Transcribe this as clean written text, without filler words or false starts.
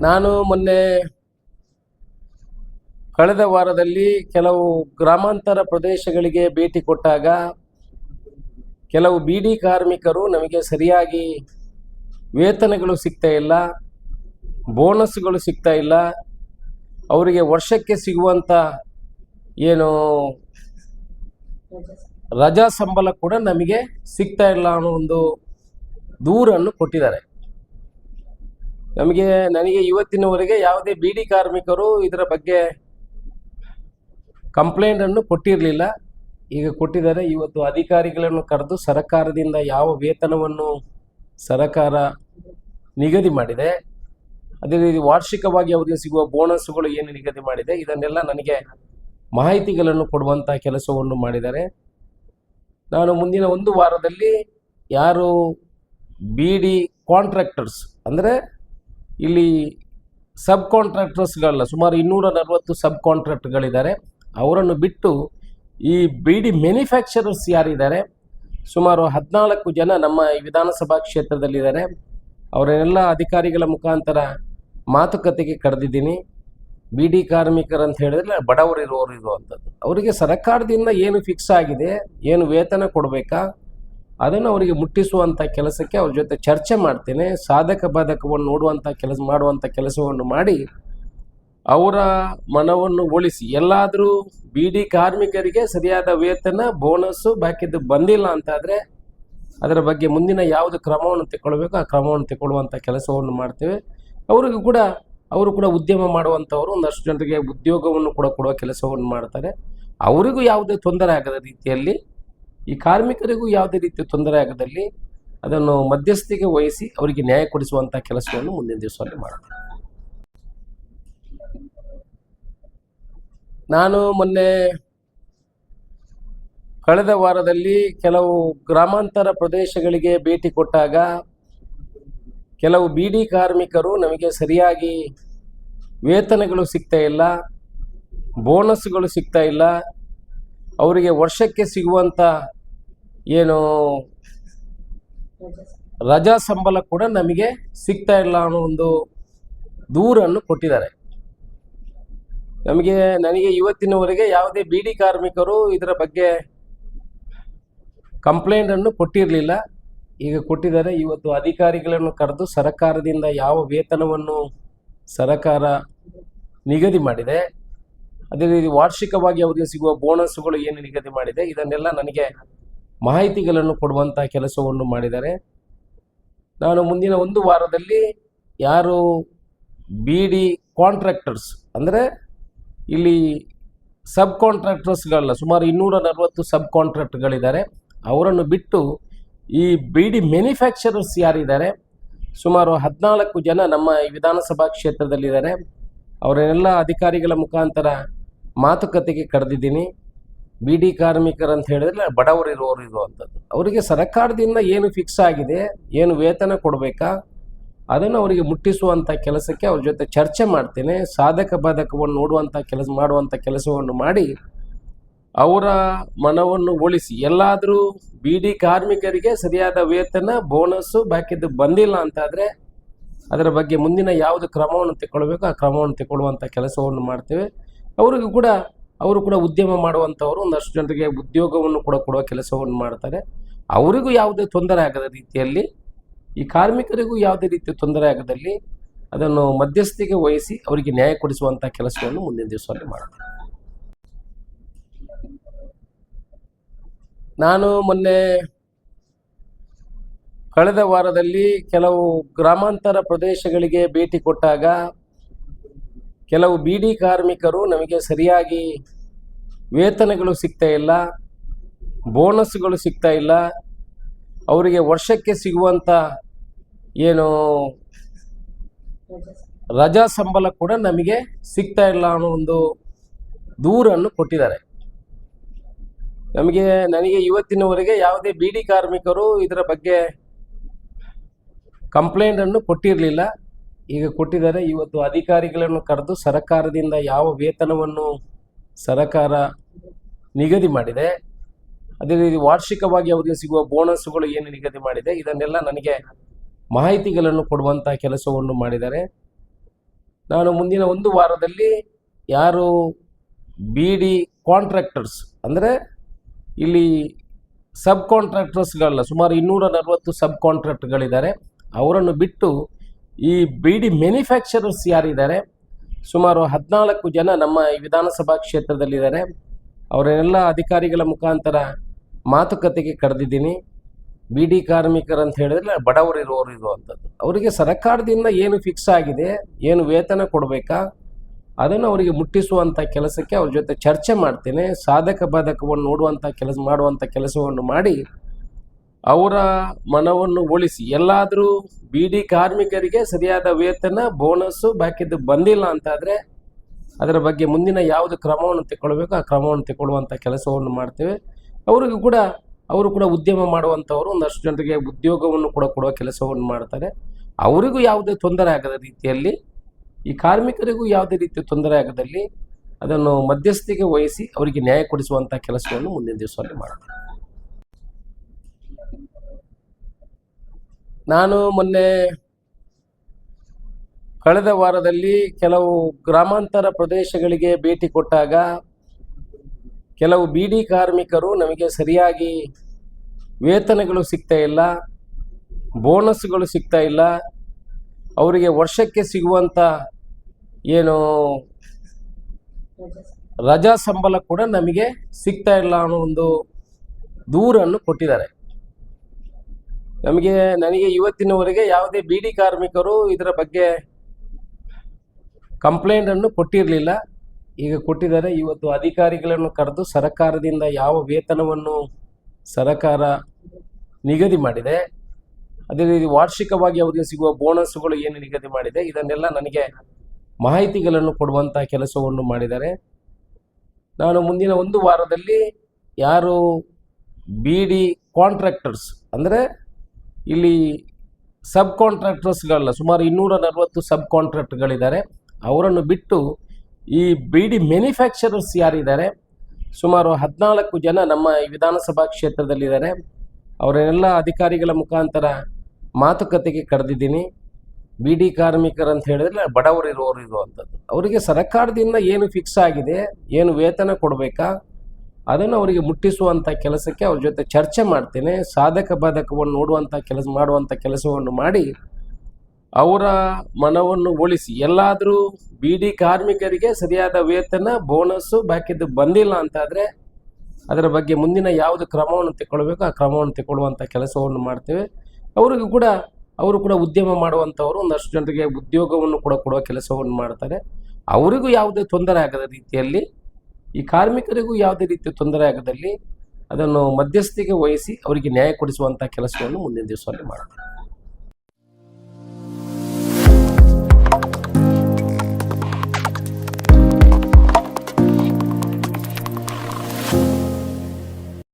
ನಾನು ಮೊನ್ನೆ ಕಳೆದ ವಾರದಲ್ಲಿ ಕೆಲವು ಗ್ರಾಮಾಂತರ ಪ್ರದೇಶಗಳಿಗೆ ಭೇಟಿ ಕೊಟ್ಟಾಗ ಕೆಲವು ಬಿಡಿ ಕಾರ್ಮಿಕರು ನಮಗೆ ಸರಿಯಾಗಿ ವೇತನಗಳು ಸಿಗ್ತಾ ಇಲ್ಲ, ಬೋನಸ್ಗಳು ಸಿಗ್ತಾ ಇಲ್ಲ, ಅವರಿಗೆ ವರ್ಷಕ್ಕೆ ಸಿಗುವಂಥ ಏನು ರಜಾ ಸಂಬಳ ಕೂಡ ನಮಗೆ ಸಿಗ್ತಾ ಇಲ್ಲ ಅನ್ನೋ ಒಂದು ದೂರನ್ನು ಕೊಟ್ಟಿದ್ದಾರೆ. ನನಗೆ ಇವತ್ತಿನವರೆಗೆ ಯಾವುದೇ ಬಿಡಿ ಕಾರ್ಮಿಕರು ಇದರ ಬಗ್ಗೆ ಕಂಪ್ಲೇಂಟನ್ನು ಕೊಟ್ಟಿರಲಿಲ್ಲ. ಈಗ ಕೊಟ್ಟಿದ್ದಾರೆ. ಇವತ್ತು ಅಧಿಕಾರಿಗಳನ್ನು ಕರೆದು ಸರ್ಕಾರದಿಂದ ಯಾವ ವೇತನವನ್ನು ಸರ್ಕಾರ ನಿಗದಿ ಮಾಡಿದೆ, ಅದೇ ರೀತಿ ವಾರ್ಷಿಕವಾಗಿ ಅವರಿಗೆ ಸಿಗುವ ಬೋನಸ್ಗಳು ಏನು ನಿಗದಿ ಮಾಡಿದೆ, ಇದನ್ನೆಲ್ಲ ನನಗೆ ಮಾಹಿತಿಗಳನ್ನು ಕೊಡುವಂಥ ಕೆಲಸವನ್ನು ಮಾಡಿದ್ದಾರೆ. ನಾನು ಮುಂದಿನ ಒಂದು ವಾರದಲ್ಲಿ ಯಾರು ಬಿಡಿ ಕಾಂಟ್ರಾಕ್ಟರ್ಸ್ ಅಂದರೆ ಇಲ್ಲಿ ಸಬ್ ಕಾಂಟ್ರಾಕ್ಟರ್ಸ್ಗಳಲ್ಲ, ಸುಮಾರು 240 ಸಬ್ ಕಾಂಟ್ರಾಕ್ಟ್ಗಳಿದ್ದಾರೆ, ಅವರನ್ನು ಬಿಟ್ಟು ಈ ಬಿಡಿ ಮ್ಯಾನುಫ್ಯಾಕ್ಚರರ್ಸ್ ಯಾರಿದ್ದಾರೆ ಸುಮಾರು 14 ಜನ ನಮ್ಮ ಈ ವಿಧಾನಸಭಾ ಕ್ಷೇತ್ರದಲ್ಲಿದ್ದಾರೆ. ಅವರನ್ನೆಲ್ಲ ಅಧಿಕಾರಿಗಳ ಮುಖಾಂತರ ಮಾತುಕತೆಗೆ ಕರೆದಿದ್ದೀನಿ. ಬಿಡಿ ಕಾರ್ಮಿಕರಂತ ಹೇಳಿದ್ರೆ ಬಡವರು ಇರುವಂಥದ್ದು, ಅವರಿಗೆ ಸರ್ಕಾರದಿಂದ ಏನು ಫಿಕ್ಸ್ ಆಗಿದೆ, ಏನು ವೇತನ ಕೊಡಬೇಕಾ ಅದನ್ನು ಅವರಿಗೆ ಮುಟ್ಟಿಸುವಂಥ ಕೆಲಸಕ್ಕೆ ಅವ್ರ ಜೊತೆ ಚರ್ಚೆ ಮಾಡ್ತೇನೆ. ಸಾಧಕ ಬಾಧಕವನ್ನು ಮಾಡುವಂಥ ಕೆಲಸವನ್ನು ಮಾಡಿ ಅವರ ಮನವನ್ನು ಒಲಿಸಿ, ಎಲ್ಲಾದರೂ ಬಿಡಿ ಕಾರ್ಮಿಕರಿಗೆ ಸರಿಯಾದ ವೇತನ ಬೋನಸ್ಸು ಬಾಕಿದ್ದು ಬಂದಿಲ್ಲ ಅಂತಾದರೆ ಅದರ ಬಗ್ಗೆ ಮುಂದಿನ ಯಾವುದು ಕ್ರಮವನ್ನು ತಗೊಳ್ಬೇಕು ಆ ಕ್ರಮವನ್ನು ತಗೊಳ್ಳುವಂಥ ಕೆಲಸವನ್ನು ಮಾಡ್ತೇವೆ. ಅವರು ಕೂಡ ಉದ್ಯಮ ಮಾಡುವಂಥವರು, ಒಂದಷ್ಟು ಜನರಿಗೆ ಉದ್ಯೋಗವನ್ನು ಕೂಡ ಕೊಡುವ ಕೆಲಸವನ್ನು ಮಾಡ್ತಾರೆ. ಅವರಿಗೂ ಯಾವುದೇ ತೊಂದರೆ ಆಗದ ರೀತಿಯಲ್ಲಿ, ಈ ಕಾರ್ಮಿಕರಿಗೂ ಯಾವುದೇ ರೀತಿಯ ತೊಂದರೆ ಆಗದಲ್ಲಿ ಅದನ್ನು ಮಧ್ಯಸ್ಥಿಕೆ ವಹಿಸಿ ಅವರಿಗೆ ನ್ಯಾಯ ಕೊಡಿಸುವಂಥ ಕೆಲಸವನ್ನು ಮುಂದಿನ ದಿವಸದಲ್ಲಿ ಮಾಡ್ತೇವೆ. ನಾನು ಮೊನ್ನೆ ಕಳೆದ ವಾರದಲ್ಲಿ ಕೆಲವು ಗ್ರಾಮಾಂತರ ಪ್ರದೇಶಗಳಿಗೆ ಭೇಟಿ ಕೊಟ್ಟಾಗ ಕೆಲವು ಬಿಡಿ ಕಾರ್ಮಿಕರು ನಮಗೆ ಸರಿಯಾಗಿ ವೇತನಗಳು ಸಿಗ್ತಾ ಇಲ್ಲ, ಬೋನಸ್ಗಳು ಸಿಗ್ತಾ ಇಲ್ಲ, ಅವರಿಗೆ ವರ್ಷಕ್ಕೆ ಸಿಗುವಂಥ ಏನು ರಜಾ ಸಂಬಳ ಕೂಡ ನಮಗೆ ಸಿಗ್ತಾ ಇಲ್ಲ ಅನ್ನೋ ಒಂದು ದೂರನ್ನು ಕೊಟ್ಟಿದ್ದಾರೆ. ನನಗೆ ಇವತ್ತಿನವರೆಗೆ ಯಾವುದೇ ಬಿಡಿ ಕಾರ್ಮಿಕರು ಇದರ ಬಗ್ಗೆ ಕಂಪ್ಲೇಂಟನ್ನು ಕೊಟ್ಟಿರಲಿಲ್ಲ. ಈಗ ಕೊಟ್ಟಿದ್ದಾರೆ. ಇವತ್ತು ಅಧಿಕಾರಿಗಳನ್ನು ಕರೆದು ಸರ್ಕಾರದಿಂದ ಯಾವ ವೇತನವನ್ನು ಸರ್ಕಾರ ನಿಗದಿ ಮಾಡಿದೆ, ಅದೇ ರೀತಿ ವಾರ್ಷಿಕವಾಗಿ ಅವರಿಗೆ ಸಿಗುವ ಬೋನಸ್ಗಳು ಏನು ನಿಗದಿ ಮಾಡಿದೆ, ಇದನ್ನೆಲ್ಲ ನನಗೆ ಮಾಹಿತಿಗಳನ್ನು ಕೊಡುವಂಥ ಕೆಲಸವನ್ನು ಮಾಡಿದ್ದಾರೆ. ನಾನು ಮುಂದಿನ ಒಂದು ವಾರದಲ್ಲಿ ಯಾರು ಬಿಡಿ ಕಾಂಟ್ರಾಕ್ಟರ್ಸ್ ಅಂದರೆ ಇಲ್ಲಿ ಸಬ್ ಕಾಂಟ್ರಾಕ್ಟರ್ಸ್ಗಳಲ್ಲ, ಸುಮಾರು 240 ಸಬ್ ಕಾಂಟ್ರಾಕ್ಟ್ಗಳಿದ್ದಾರೆ, ಅವರನ್ನು ಬಿಟ್ಟು ಈ ಬಿಡಿ ಮ್ಯಾನುಫ್ಯಾಕ್ಚರರ್ಸ್ ಯಾರಿದ್ದಾರೆ ಸುಮಾರು 14 ಜನ ನಮ್ಮ ಈ ವಿಧಾನಸಭಾ ಕ್ಷೇತ್ರದಲ್ಲಿದ್ದಾರೆ. ಅವರನ್ನೆಲ್ಲ ಅಧಿಕಾರಿಗಳ ಮುಖಾಂತರ ಮಾತುಕತೆಗೆ ಕರೆದಿದ್ದೀನಿ. ಬಿಡಿ ಕಾರ್ಮಿಕರಂತ ಹೇಳಿದ್ರೆ ಬಡವರು ಇರುವಂಥದ್ದು, ಅವರಿಗೆ ಸರ್ಕಾರದಿಂದ ಏನು ಫಿಕ್ಸ್ ಆಗಿದೆ, ಏನು ವೇತನ ಕೊಡಬೇಕಾ ಅದನ್ನು ಅವರಿಗೆ ಮುಟ್ಟಿಸುವಂಥ ಕೆಲಸಕ್ಕೆ ಅವ್ರ ಜೊತೆ ಚರ್ಚೆ ಮಾಡ್ತೇನೆ. ಸಾಧಕ ಬಾಧಕವನ್ನು ಮಾಡುವಂಥ ಕೆಲಸವನ್ನು ಮಾಡಿ ಅವರ ಮನವನ್ನು ಒಲಿಸಿ, ಎಲ್ಲಾದರೂ ಬಿಡಿ ಕಾರ್ಮಿಕರಿಗೆ ಸರಿಯಾದ ವೇತನ ಬೋನಸ್ಸು ಬಾಕಿದ್ದು ಬಂದಿಲ್ಲ ಅಂತಾದರೆ ಅದರ ಬಗ್ಗೆ ಮುಂದಿನ ಯಾವುದು ಕ್ರಮವನ್ನು ತಗೊಳ್ಬೇಕು ಆ ಕ್ರಮವನ್ನು ತಗೊಳ್ಳುವಂಥ ಕೆಲಸವನ್ನು ಮಾಡ್ತೇವೆ. ಅವರು ಕೂಡ ಉದ್ಯಮ ಮಾಡುವಂಥವರು, ಒಂದಷ್ಟು ಜನರಿಗೆ ಉದ್ಯೋಗವನ್ನು ಕೂಡ ಕೊಡುವ ಕೆಲಸವನ್ನು ಮಾಡ್ತಾರೆ. ಅವರಿಗೂ ಯಾವುದೇ ತೊಂದರೆ ಆಗದ ರೀತಿಯಲ್ಲಿ, ಈ ಕಾರ್ಮಿಕರಿಗೂ ಯಾವುದೇ ರೀತಿಯ ತೊಂದರೆ ಆಗದಲ್ಲಿ ಅದನ್ನು ಮಧ್ಯಸ್ಥಿಕೆ ವಹಿಸಿ ಅವರಿಗೆ ನ್ಯಾಯ ಕೊಡಿಸುವಂಥ ಕೆಲಸವನ್ನು ಮುಂದಿನ ದಿವಸದಲ್ಲಿ ಮಾಡ್ತೇವೆ. ನಾನು ಮೊನ್ನೆ ಕಳೆದ ವಾರದಲ್ಲಿ ಕೆಲವು ಗ್ರಾಮಾಂತರ ಪ್ರದೇಶಗಳಿಗೆ ಭೇಟಿ ಕೊಟ್ಟಾಗ ಕೆಲವು ಬಿಡಿ ಕಾರ್ಮಿಕರು ನಮಗೆ ಸರಿಯಾಗಿ ವೇತನಗಳು ಸಿಗ್ತಾ ಇಲ್ಲ, ಬೋನಸ್ಗಳು ಸಿಗ್ತಾ ಇಲ್ಲ, ಅವರಿಗೆ ವರ್ಷಕ್ಕೆ ಸಿಗುವಂಥ ಏನು ರಜಾ ಸಂಬಳ ಕೂಡ ನಮಗೆ ಸಿಗ್ತಾ ಇಲ್ಲ ಅನ್ನೋ ಒಂದು ದೂರನ್ನು ಕೊಟ್ಟಿದ್ದಾರೆ. ನನಗೆ ಇವತ್ತಿನವರೆಗೆ ಯಾವುದೇ ಬಿಡಿ ಕಾರ್ಮಿಕರು ಇದರ ಬಗ್ಗೆ ಕಂಪ್ಲೇಂಟನ್ನು ಕೊಟ್ಟಿರಲಿಲ್ಲ. ಈಗ ಕೊಟ್ಟಿದ್ದಾರೆ. ಇವತ್ತು ಅಧಿಕಾರಿಗಳನ್ನು ಕರೆದು ಸರ್ಕಾರದಿಂದ ಯಾವ ವೇತನವನ್ನು ಸರ್ಕಾರ ನಿಗದಿ ಮಾಡಿದೆ, ಅದೇ ರೀತಿ ವಾರ್ಷಿಕವಾಗಿ ಅವರಿಗೆ ಸಿಗುವ ಬೋನಸ್ಗಳು ಏನು ನಿಗದಿ ಮಾಡಿದೆ, ಇದನ್ನೆಲ್ಲ ನನಗೆ ಮಾಹಿತಿಗಳನ್ನು ಕೊಡುವಂಥ ಕೆಲಸವನ್ನು ಮಾಡಿದ್ದಾರೆ. ನಾನು ಮುಂದಿನ ಒಂದು ವಾರದಲ್ಲಿ ಯಾರು BD ಕಾಂಟ್ರಾಕ್ಟರ್ಸ್ ಅಂದರೆ ಇಲ್ಲಿ ಸಬ್ ಕಾಂಟ್ರಾಕ್ಟರ್ಸ್ಗಳಲ್ಲ, ಸುಮಾರು 240 ಸಬ್ ಕಾಂಟ್ರಾಕ್ಟ್ಗಳಿದ್ದಾರೆ. ಅವರನ್ನು ಬಿಟ್ಟು ಈ BD ಮ್ಯಾನುಫ್ಯಾಕ್ಚರರ್ಸ್ ಯಾರಿದ್ದಾರೆ ಸುಮಾರು 14 ಜನ ನಮ್ಮ ಈ ವಿಧಾನಸಭಾ ಕ್ಷೇತ್ರದಲ್ಲಿದ್ದಾರೆ. ಅವರೆಲ್ಲ ಅಧಿಕಾರಿಗಳ ಮುಖಾಂತರ ಮಾತುಕತೆಗೆ ಕರೆದಿದ್ದೀನಿ. BD ಕಾರ್ಮಿಕರು ಅಂತ ಹೇಳಿದ್ರೆ ಬಡವರು ಇರುವಂಥದ್ದು. ಅವರಿಗೆ ಸರ್ಕಾರದಿಂದ ಏನು ಫಿಕ್ಸ್ ಆಗಿದೆ, ಏನು ವೇತನ ಕೊಡಬೇಕಾ ಅದನ್ನು ಅವರಿಗೆ ಮುಟ್ಟಿಸುವಂಥ ಕೆಲಸಕ್ಕೆ ಅವ್ರ ಜೊತೆ ಚರ್ಚೆ ಮಾಡ್ತೇನೆ. ಸಾಧಕ ಬಾಧಕವನ್ನು ಮಾಡುವಂಥ ಕೆಲಸವನ್ನು ಮಾಡಿ ಅವರ ಮನವನ್ನು ಒಲಿಸಿ, ಎಲ್ಲಾದರೂ BD ಕಾರ್ಮಿಕರಿಗೆ ಸರಿಯಾದ ವೇತನ ಬೋನಸ್ಸು ಬಾಕಿದ್ದು ಬಂದಿಲ್ಲ ಅಂತಾದರೆ ಅದರ ಬಗ್ಗೆ ಮುಂದಿನ ಯಾವುದು ಕ್ರಮವನ್ನು ತಗೊಳ್ಬೇಕು ಆ ಕ್ರಮವನ್ನು ತಗೊಳ್ಳುವಂಥ ಕೆಲಸವನ್ನು ಮಾಡ್ತೇವೆ. ಅವರು ಕೂಡ ಉದ್ಯಮ ಮಾಡುವಂಥವರು, ಒಂದಷ್ಟು ಜನರಿಗೆ ಉದ್ಯೋಗವನ್ನು ಕೂಡ ಕೊಡುವ ಕೆಲಸವನ್ನು ಮಾಡ್ತಾರೆ. ಅವರಿಗೂ ಯಾವುದೇ ತೊಂದರೆ ಆಗದ ರೀತಿಯಲ್ಲಿ, ಈ ಕಾರ್ಮಿಕರಿಗೂ ಯಾವುದೇ ರೀತಿಯ ತೊಂದರೆ ಆಗದಲ್ಲಿ ಅದನ್ನು ಮಧ್ಯಸ್ಥಿಕೆ ವಹಿಸಿ ಅವರಿಗೆ ನ್ಯಾಯ ಕೊಡಿಸುವಂಥ ಕೆಲಸವನ್ನು ಮುಂದಿನ ದಿವಸದಲ್ಲಿ ಮಾಡ್ತೇವೆ. ನಾನು ಮೊನ್ನೆ ಕಳೆದ ವಾರದಲ್ಲಿ ಕೆಲವು ಗ್ರಾಮಾಂತರ ಪ್ರದೇಶಗಳಿಗೆ ಭೇಟಿ ಕೊಟ್ಟಾಗ ಕೆಲವು BD ಕಾರ್ಮಿಕರು ನಮಗೆ ಸರಿಯಾಗಿ ವೇತನಗಳು ಸಿಗ್ತಾ ಇಲ್ಲ, ಬೋನಸ್ಗಳು ಸಿಗ್ತಾ ಇಲ್ಲ, ಅವರಿಗೆ ವರ್ಷಕ್ಕೆ ಸಿಗುವಂಥ ಏನು ರಜಾ ಸಂಬಳ ಕೂಡ ನಮಗೆ ಸಿಗ್ತಾ ಇಲ್ಲ ಅನ್ನೋ ಒಂದು ದೂರನ್ನು ಕೊಟ್ಟಿದ್ದಾರೆ. ನನಗೆ ಇವತ್ತಿನವರೆಗೆ ಯಾವುದೇ BD ಕಾರ್ಮಿಕರು ಇದರ ಬಗ್ಗೆ ಕಂಪ್ಲೇಂಟನ್ನು ಕೊಟ್ಟಿರಲಿಲ್ಲ. ಈಗ ಕೊಟ್ಟಿದ್ದಾರೆ. ಇವತ್ತು ಅಧಿಕಾರಿಗಳನ್ನು ಕರೆದು ಸರ್ಕಾರದಿಂದ ಯಾವ ವೇತನವನ್ನು ಸರ್ಕಾರ ನಿಗದಿ ಮಾಡಿದೆ, ಅದೇ ರೀತಿ ವಾರ್ಷಿಕವಾಗಿ ಅವರಿಗೆ ಸಿಗುವ ಬೋನಸ್ಗಳು ಏನು ನಿಗದಿ ಮಾಡಿದೆ, ಇದನ್ನೆಲ್ಲ ನನಗೆ ಮಾಹಿತಿಗಳನ್ನು ಕೊಡುವಂಥ ಕೆಲಸವನ್ನು ಮಾಡಿದ್ದಾರೆ. ನಾನು ಮುಂದಿನ ಒಂದು ವಾರದಲ್ಲಿ ಯಾರು BD ಕಾಂಟ್ರಾಕ್ಟರ್ಸ್ ಅಂದರೆ ಇಲ್ಲಿ ಸಬ್ ಕಾಂಟ್ರಾಕ್ಟರ್ಸ್ಗಳಲ್ಲ, ಸುಮಾರು 240 ಸಬ್ ಕಾಂಟ್ರಾಕ್ಟ್ಗಳಿದ್ದಾರೆ. ಅವರನ್ನು ಬಿಟ್ಟು ಈ BD ಮ್ಯಾನುಫ್ಯಾಕ್ಚರರ್ಸ್ ಯಾರಿದ್ದಾರೆ ಸುಮಾರು 14 ಜನ ನಮ್ಮ ಈ ವಿಧಾನಸಭಾ ಕ್ಷೇತ್ರದಲ್ಲಿದ್ದಾರೆ. ಅವರೆಲ್ಲ ಅಧಿಕಾರಿಗಳ ಮುಖಾಂತರ ಮಾತುಕತೆಗೆ ಕರೆದಿದ್ದೀನಿ. BD ಕಾರ್ಮಿಕರು ಅಂತ ಹೇಳಿದ್ರೆ ಬಡವರು ಇರುವಂಥದ್ದು. ಅವರಿಗೆ ಸರ್ಕಾರದಿಂದ ಏನು ಫಿಕ್ಸ್ ಆಗಿದೆ, ಏನು ವೇತನ ಕೊಡಬೇಕಾ ಅದನ್ನು ಅವರಿಗೆ ಮುಟ್ಟಿಸುವಂಥ ಕೆಲಸಕ್ಕೆ ಅವ್ರ ಜೊತೆ ಚರ್ಚೆ ಮಾಡ್ತೇನೆ. ಸಾಧಕ ಬಾಧಕವನ್ನು ಮಾಡುವಂಥ ಕೆಲಸವನ್ನು ಮಾಡಿ ಅವರ ಮನವನ್ನು ಒಲಿಸಿ, ಎಲ್ಲಾದರೂ BD ಕಾರ್ಮಿಕರಿಗೆ ಸರಿಯಾದ ವೇತನ ಬೋನಸ್ಸು ಬಾಕಿದ್ದು ಬಂದಿಲ್ಲ ಅಂತಾದರೆ ಅದರ ಬಗ್ಗೆ ಮುಂದಿನ ಯಾವುದು ಕ್ರಮವನ್ನು ತಗೊಳ್ಬೇಕು ಆ ಕ್ರಮವನ್ನು ತಗೊಳ್ಳುವಂಥ ಕೆಲಸವನ್ನು ಮಾಡ್ತೇವೆ. ಅವರು ಕೂಡ ಉದ್ಯಮ ಮಾಡುವಂಥವರು, ಒಂದಷ್ಟು ಜನರಿಗೆ ಉದ್ಯೋಗವನ್ನು ಕೂಡ ಕೊಡುವ ಕೆಲಸವನ್ನು ಮಾಡ್ತಾರೆ. ಅವರಿಗೂ ಯಾವುದೇ ತೊಂದರೆ ಆಗದ ರೀತಿಯಲ್ಲಿ, ಈ ಕಾರ್ಮಿಕರಿಗೂ ಯಾವುದೇ ರೀತಿಯ ತೊಂದರೆ ಆಗದಲ್ಲಿ ಅದನ್ನು ಮಧ್ಯಸ್ಥಿಕೆ ವಹಿಸಿ ಅವರಿಗೆ ನ್ಯಾಯ ಕೊಡಿಸುವಂಥ ಕೆಲಸವನ್ನು ಮುಂದಿನ ದಿವಸದಲ್ಲಿ ಮಾಡ್ತಾರೆ.